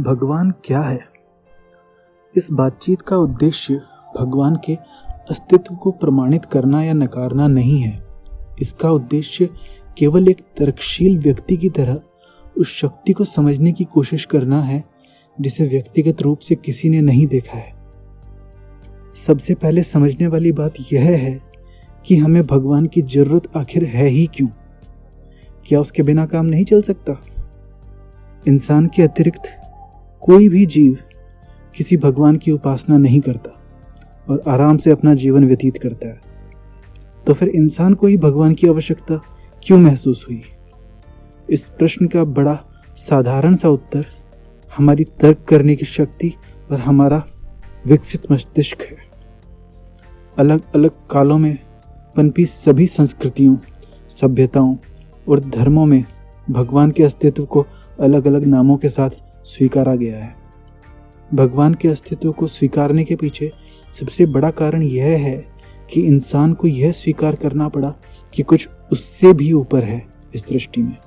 भगवान क्या है? इस बातचीत का उद्देश्य भगवान के अस्तित्व को प्रमाणित करना या नकारना नहीं है। इसका उद्देश्य केवल एक तर्कशील व्यक्ति की तरह उस शक्ति को समझने की कोशिश करना है जिसे व्यक्तिगत रूप से किसी ने नहीं देखा है। सबसे पहले समझने वाली बात यह है कि हमें भगवान की जरूरत आखिर है ही क्यों? क्या उसके बिना काम नहीं चल सकता? इंसान के अतिरिक्त कोई भी जीव किसी भगवान की उपासना नहीं करता और आराम से अपना जीवन व्यतीत करता है। तो फिर इंसान को ही भगवान की आवश्यकता क्यों महसूस हुई? इस प्रश्न का बड़ा साधारण सा उत्तर हमारी तर्क करने की शक्ति और हमारा विकसित मस्तिष्क है। अलग अलग कालों में पनपी सभी संस्कृतियों, सभ्यताओं और धर्मों में भगवान के अस्तित्व को अलग अलग नामों के साथ स्वीकारा गया है। भगवान के अस्तित्व को स्वीकारने के पीछे सबसे बड़ा कारण यह है कि इंसान को यह स्वीकार करना पड़ा कि कुछ उससे भी ऊपर है इस सृष्टि में।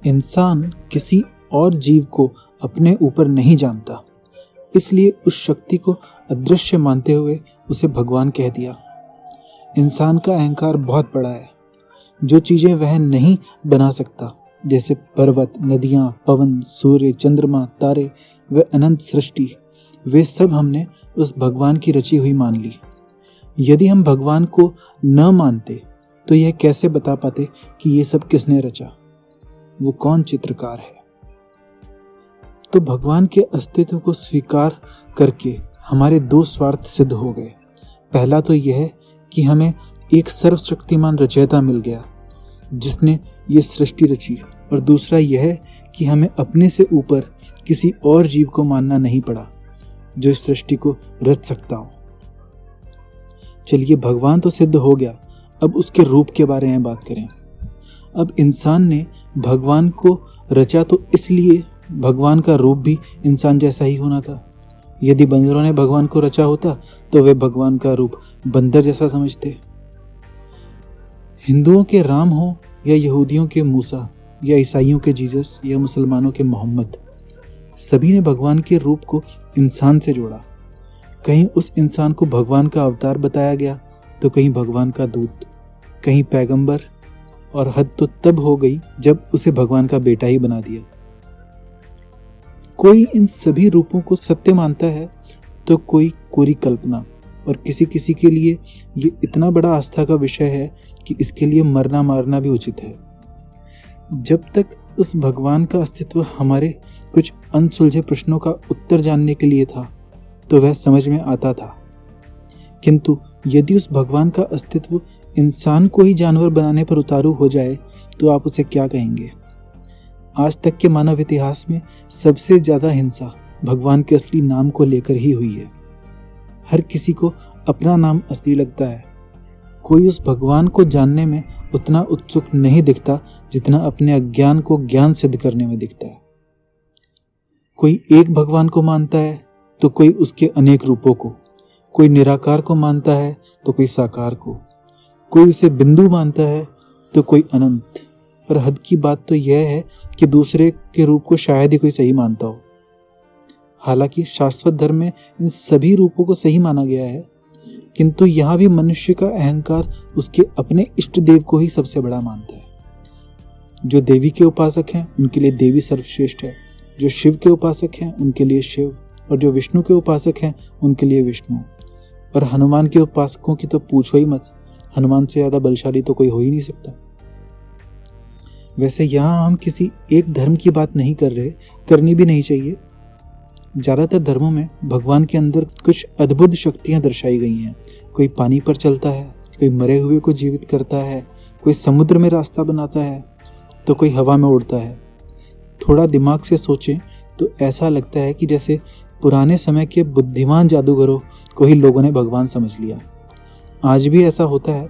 इंसान किसी और जीव को अपने ऊपर नहीं जानता, इसलिए उस शक्ति को अदृश्य मानते हुए उसे भगवान कह दिया। इंसान का अहंकार बहुत बड़ा है। जो चीजें वह नहीं बना सकता, जैसे पर्वत, नदियां, पवन, सूर्य, चंद्रमा, तारे व अनंत सृष्टि, वे सब हमने उस भगवान की रची हुई मान ली। यदि हम भगवान को न मानते तो यह कैसे बता पाते कि ये सब किसने रचा, वो कौन चित्रकार है? तो भगवान के अस्तित्व को स्वीकार करके हमारे दो स्वार्थ सिद्ध हो गए। पहला तो यह कि हमें एक सर्वशक्तिमान रचयिता मिल गया जिसने ये सृष्टि रची, और दूसरा यह कि हमें अपने से ऊपर किसी और जीव को मानना नहीं पड़ा जो इस सृष्टि को रच सकता हो। चलिए, भगवान तो सिद्ध हो गया, अब उसके रूप के बारे में बात करें। अब इंसान ने भगवान को रचा तो इसलिए भगवान का रूप भी इंसान जैसा ही होना था। यदि बंदरों ने भगवान को रचा होता तो वे भगवान का रूप बंदर जैसा समझते। हिंदुओं के राम हो या यहूदियों के मूसा या ईसाइयों के जीसस या मुसलमानों के मोहम्मद, सभी ने भगवान के रूप को इंसान से जोड़ा। कहीं उस इंसान को भगवान का अवतार बताया गया तो कहीं भगवान का दूत, कहीं पैगंबर, और हद तो तब हो गई जब उसे भगवान का बेटा ही बना दिया। कोई इन सभी रूपों को सत्य मानता है तो कोई कोरी कल्पना, और किसी किसी के लिए ये इतना बड़ा आस्था का विषय है कि इसके लिए मरना मारना भी उचित है। जब तक उस भगवान का अस्तित्व हमारे कुछ अनसुलझे प्रश्नों का उत्तर जानने के लिए था तो वह समझ में आता था, किंतु यदि उस भगवान का अस्तित्व इंसान को ही जानवर बनाने पर उतारू हो जाए तो आप उसे क्या कहेंगे? आज तक के मानव इतिहास में सबसे ज्यादा हिंसा भगवान के असली नाम को लेकर ही हुई है। हर किसी को अपना नाम असली लगता है। कोई उस भगवान को जानने में उतना उत्सुक नहीं दिखता जितना अपने अज्ञान को ज्ञान सिद्ध करने में दिखता है। कोई एक भगवान को मानता है तो कोई उसके अनेक रूपों को, कोई निराकार को मानता है तो कोई साकार को, कोई उसे बिंदु मानता है तो कोई अनंत। पर हद की बात तो यह है कि दूसरे के रूप को शायद ही कोई सही मानता हो। हालांकि शाश्वत धर्म में इन सभी रूपों को सही माना गया है, किंतु यहाँ भी मनुष्य का अहंकार उसके अपने इष्ट देव को ही सबसे बड़ा मानता है। जो देवी के उपासक हैं उनके लिए देवी सर्वश्रेष्ठ है, जो शिव के उपासक हैं उनके लिए शिव, और जो विष्णु के उपासक हैं उनके लिए विष्णु। और हनुमान के उपासकों की तो पूछो ही मत, हनुमान से ज्यादा बलशाली तो कोई हो ही नहीं सकता। वैसे यहाँ हम किसी एक धर्म की बात नहीं कर रहे, करनी भी नहीं चाहिए। ज्यादातर धर्मों में भगवान के अंदर कुछ अद्भुत शक्तियां दर्शाई गई हैं। कोई पानी पर चलता है, कोई मरे हुए को जीवित करता है, कोई समुद्र में रास्ता बनाता है, तो कोई हवा में उड़ता है। थोड़ा दिमाग से सोचें तो ऐसा लगता है कि जैसे पुराने समय के बुद्धिमान जादूगरों को ही लोगों ने भगवान समझ लिया। आज भी ऐसा होता है,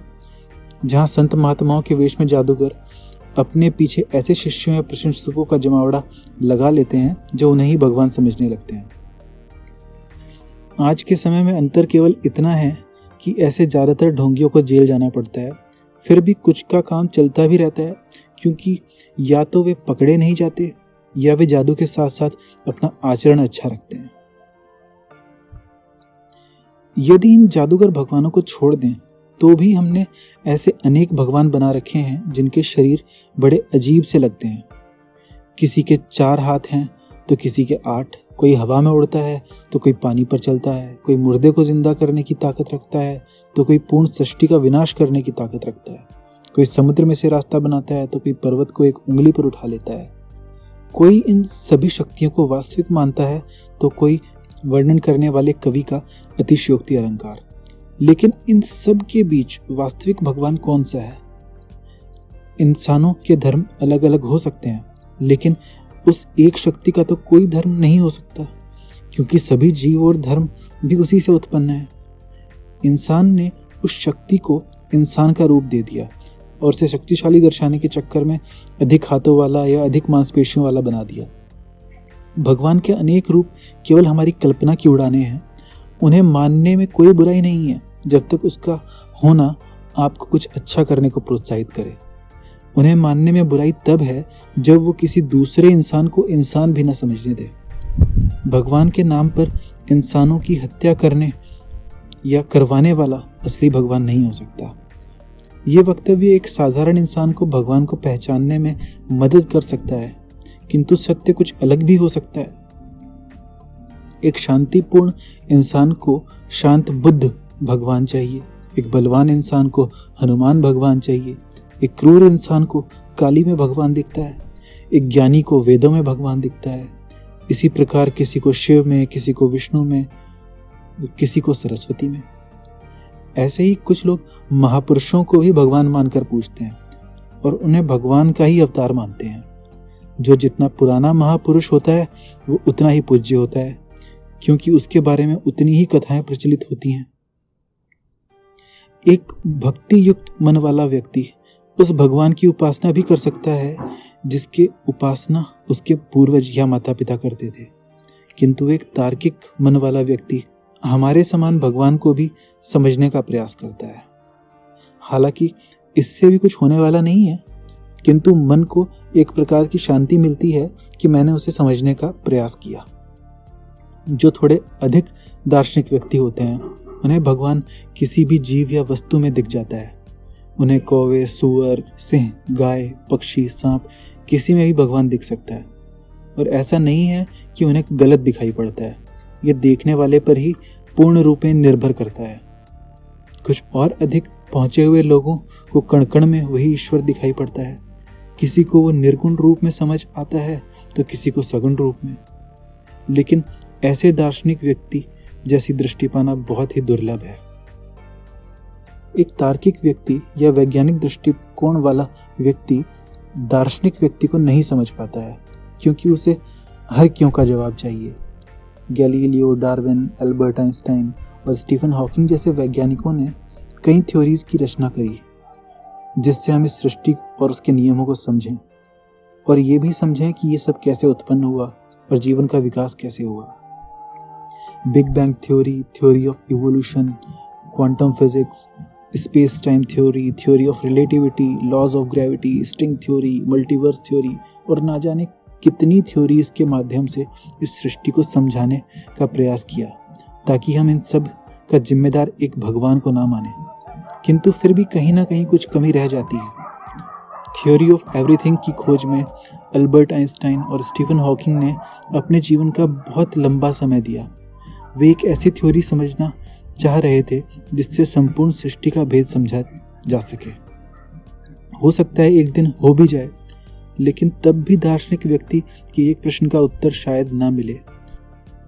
जहाँ संत महात्माओं के वेश में जादूगर अपने पीछे ऐसे शिष्यों या प्रशंसकों का जमावड़ा लगा लेते हैं जो उन्हें ही भगवान समझने लगते हैं। आज के समय में अंतर केवल इतना है कि ऐसे ज्यादातर ढोंगियों को जेल जाना पड़ता है, फिर भी कुछ का काम चलता भी रहता है, क्योंकि या तो वे पकड़े नहीं जाते या वे जादू के साथ साथ अपना आचरण अच्छा रखते हैं। यदि इन जादूगर भगवानों को छोड़ दें तो भी हमने ऐसे अनेक भगवान बना रखे हैं जिनके शरीर बड़े अजीब से लगते हैं। किसी के 4 हाथ हैं तो किसी के 8, कोई हवा में उड़ता है तो कोई पानी पर चलता है, कोई मुर्दे को जिंदा करने की ताकत रखता है तो कोई पूर्ण सृष्टि का विनाश करने की ताकत रखता है, कोई समुद्र में से रास्ता बनाता है तो कोई पर्वत को एक उंगली पर उठा लेता है। कोई इन सभी शक्तियों को वास्तविक मानता है तो कोई वर्णन करने वाले कवि का अतिशयोक्ति अलंकार। लेकिन इन सब के बीच वास्तविक भगवान कौन सा है? इंसानों के धर्म अलग अलग हो सकते हैं, लेकिन उस एक शक्ति का तो कोई धर्म नहीं हो सकता, क्योंकि सभी जीव और धर्म भी उसी से उत्पन्न है। इंसान ने उस शक्ति को इंसान का रूप दे दिया और उसे शक्तिशाली दर्शाने के चक्कर में अधिक हाथों वाला या अधिक मांसपेशियों वाला बना दिया। भगवान के अनेक रूप केवल हमारी कल्पना की उड़ाने हैं। उन्हें मानने में कोई बुराई नहीं है, जब तक उसका होना आपको कुछ अच्छा करने को प्रोत्साहित करे। उन्हें मानने में बुराई तब है जब वो किसी दूसरे इंसान को इंसान भी न समझने दे। भगवान के नाम पर इंसानों की हत्या करने या करवाने वाला असली भगवान नहीं हो सकता। ये वक्तव्य एक साधारण इंसान को भगवान को पहचानने में मदद कर सकता है, किंतु सत्य कुछ अलग भी हो सकता है। एक शांतिपूर्ण इंसान को शांत बुद्ध भगवान चाहिए, एक बलवान इंसान को हनुमान भगवान चाहिए, एक क्रूर इंसान को काली में भगवान दिखता है, एक ज्ञानी को वेदों में भगवान दिखता है। इसी प्रकार किसी को शिव में, किसी को विष्णु में, किसी को सरस्वती में। ऐसे ही कुछ लोग महापुरुषों को भी भगवान मानकर पूजते हैं और उन्हें भगवान का ही अवतार मानते हैं। जो जितना पुराना महापुरुष होता है वो उतना ही पूज्य होता है, क्योंकि उसके बारे में उतनी ही कथाएं प्रचलित होती हैं। एक भक्ति युक्त मन वाला व्यक्ति उस भगवान की उपासना भी कर सकता है जिसके उपासना उसके पूर्वज या माता पिता करते थे, किंतु एक तार्किक मन वाला व्यक्ति हमारे समान भगवान को भी समझने का प्रयास करता है। हालांकि इससे भी कुछ होने वाला नहीं है, किंतु मन को एक प्रकार की शांति मिलती है कि मैंने उसे समझने का प्रयास किया। जो थोड़े अधिक दार्शनिक व्यक्ति होते हैं उन्हें भगवान किसी भी जीव या वस्तु में दिख जाता है। उन्हें कौवे, सुअर, सिंह, गाय, पक्षी, सांप किसी में भी भगवान दिख सकता है, और ऐसा नहीं है कि उन्हें गलत दिखाई पड़ता है। यह देखने वाले पर ही पूर्ण रूप में निर्भर करता है। कुछ और अधिक पहुंचे हुए लोगों को कण कण में वही ईश्वर दिखाई पड़ता है। किसी को वो निर्गुण रूप में समझ आता है तो किसी को सगुण रूप में। लेकिन ऐसे दार्शनिक व्यक्ति जैसी दृष्टि पाना बहुत ही दुर्लभ है। एक तार्किक व्यक्ति या वैज्ञानिक दृष्टिकोण वाला व्यक्ति दार्शनिक व्यक्ति को नहीं समझ पाता है, क्योंकि उसे हर क्यों का जवाब चाहिए। गैलीलियो, डार्विन, एल्बर्ट आइंस्टाइन और स्टीफन हॉकिंग जैसे वैज्ञानिकों ने कई थ्योरीज की रचना करी, जिससे हम इस सृष्टि और उसके नियमों को समझें और ये भी समझें कि ये सब कैसे उत्पन्न हुआ और जीवन का विकास कैसे हुआ। Big bang theory, theory of evolution, quantum physics, space time theory, theory of relativity, laws of gravity, string theory, multiverse theory और ना जाने कितनी थ्योरीज के माध्यम से इस सृष्टि को समझाने का प्रयास किया, ताकि हम इन सब का जिम्मेदार एक भगवान को ना माने। किंतु फिर भी कहीं ना कहीं कुछ कमी रह जाती है। थ्योरी ऑफ एवरीथिंग की खोज में अल्बर्ट आइंस्टाइन और स्टीफन हॉकिंग ने अपने जीवन का बहुत लंबा समय दिया। वे एक ऐसी थ्योरी समझना चाह रहे थे जिससे संपूर्ण सृष्टि का भेद समझा जा सके। हो सकता है एक दिन हो भी जाए, लेकिन तब भी दार्शनिक व्यक्ति के एक प्रश्न का उत्तर शायद ना मिले।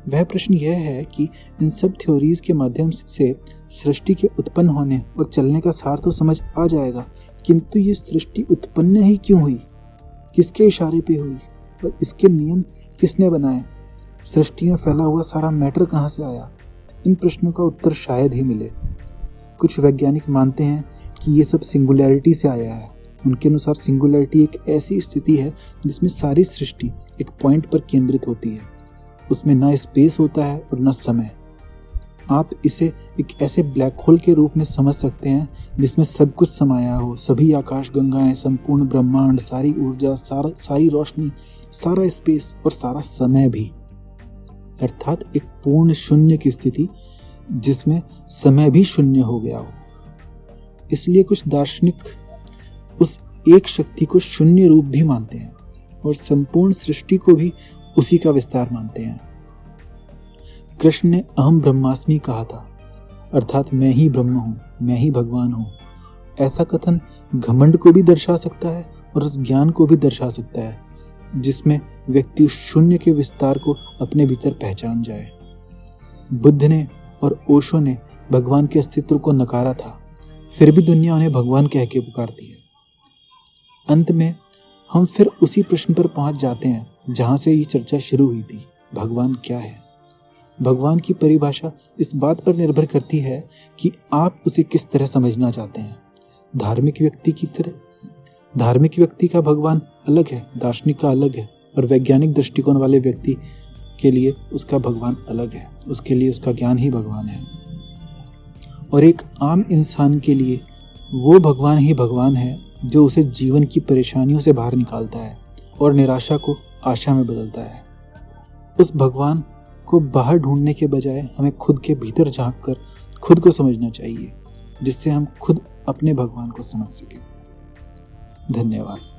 वह प्रश्न यह है कि इन सब थ्योरीज के माध्यम से सृष्टि के उत्पन्न होने और चलने का सार तो समझ आ जाएगा, किंतु ये सृष्टि उत्पन्न ही क्यों हुई, किसके इशारे पे हुई और इसके नियम किसने बनाए, सृष्टि में फैला हुआ सारा मैटर कहाँ से आया। इन प्रश्नों का उत्तर शायद ही मिले। कुछ वैज्ञानिक मानते हैं कि ये सब सिंगुलैरिटी से आया है। उनके अनुसार सिंगुलैरिटी एक ऐसी स्थिति है जिसमें सारी सृष्टि एक पॉइंट पर केंद्रित होती है। उसमें ना स्पेस होता है और ना समय। आप इसे एक ऐसे ब्लैक होल के रूप में समझ सकते हैं जिसमें सब कुछ समाया हो, सभी आकाश गंगाएं, संपूर्ण ब्रह्मांड, सारी ऊर्जा, सारी रोशनी, सारा स्पेस और सारा समय भी, अर्थात एक पूर्ण शून्य की स्थिति जिसमें समय भी शून्य हो गया हो। इसलिए कुछ दार्शनिक उस एक शक्ति को शून्य रूप भी मानते हैं और संपूर्ण सृष्टि को भी उसी का विस्तार मानते हैं। कृष्ण ने अहम ब्रह्मास्मि कहा था, अर्थात मैं ही ब्रह्म हूँ, मैं ही भगवान हूँ। ऐसा कथन घमंड को भी दर्शा सकता है और उस ज्ञान को भी दर्शा सकता है जिसमें व्यक्ति उस शून्य के विस्तार को अपने भीतर पहचान जाए। बुद्ध ने और ओशो ने भगवान के अस्तित्व को नकारा था, फिर भी दुनिया उन्हें भगवान कह के पुकारती है। अंत में हम फिर उसी प्रश्न पर पहुंच जाते हैं जहां से ये चर्चा शुरू हुई थी, भगवान क्या है? भगवान की परिभाषा इस बात पर निर्भर करती है कि आप उसे किस तरह समझना चाहते हैं। धार्मिक व्यक्ति का भगवान अलग है, दार्शनिक का अलग है, और वैज्ञानिक दृष्टिकोण वाले व्यक्ति के लिए उसका भगवान अलग है, उसके लिए उसका ज्ञान ही भगवान है। और एक आम इंसान के लिए वो भगवान ही भगवान है जो उसे जीवन की परेशानियों से बाहर निकालता है और निराशा को आशा में बदलता है। उस भगवान को बाहर ढूंढने के बजाय हमें खुद के भीतर झांक कर खुद को समझना चाहिए, जिससे हम खुद अपने भगवान को समझ सकें। धन्यवाद।